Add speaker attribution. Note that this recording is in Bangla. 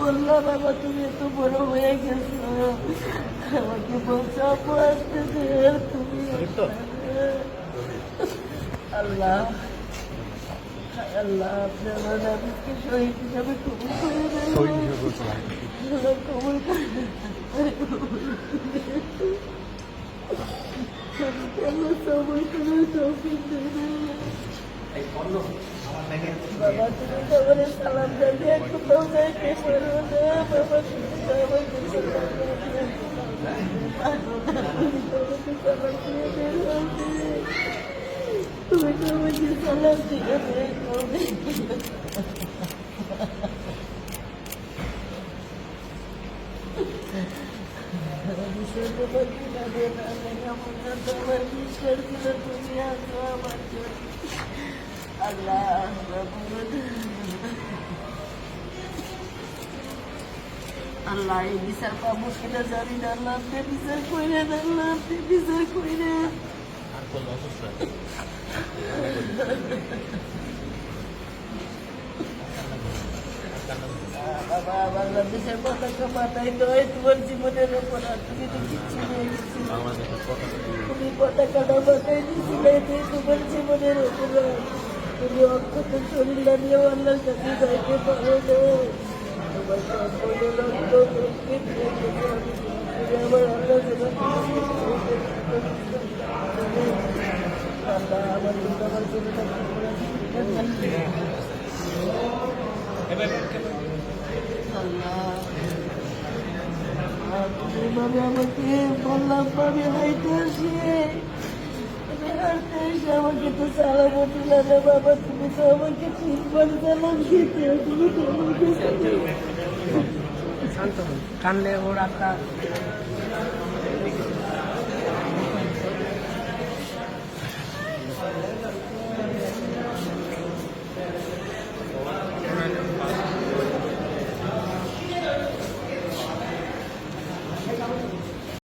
Speaker 1: বললাম বাবা তুমি এত বড় হয়ে গেছো, আমাকে বলছো আপু আসতেছে, তুমি আল্লাহ আল্লাহ আপনার নাবিকে শহীদ হিসাবে কবুল করে দেন, কবুল করে সবই করে তৌফিক দেন। বাবা তুমি সবারে সালাম জানিয়ে কোথাও যাইতে পারো না বাবা, তুমি সবাইকে সালাম জানিয়ে তুমি সবাইকে সালাম দিয়ে বের করবে। আল্লাহ আল্লাহ এই বিচার পাবো কিনা জানি না, আল্লাহ আপনি বিচার করেন, আল্লাহ আপনি বিচার করেন। বাবা বাংলাদেশের পতাকা মাথায় নয়, তোমার জীবনের ওপর আর তুমি তো কিচ্ছু নিয়ে গেছিল, তুমি পতাকাটা মাথায় দিয়েছিলে তোমার জীবনের ওপর, তুমি অক্ষত শরীর নিয়েও আল্লাহর কাছে যাইতে পারো না, তোমার সম্পূর্ণ রক্ত আমার আল্লাহ আল্লাহ আমার আমার জন্য এভাবে আমাকে বললাম পাবে হাইতে আসিয়ে হাঁটতে এসে আমাকে তো চালাবো তুলে না বাবা, তুমি তো আমাকে 3 বার চালান খেতে, তুমি তো আমাকে
Speaker 2: শান্ত হন, কানলে ওর আত্মা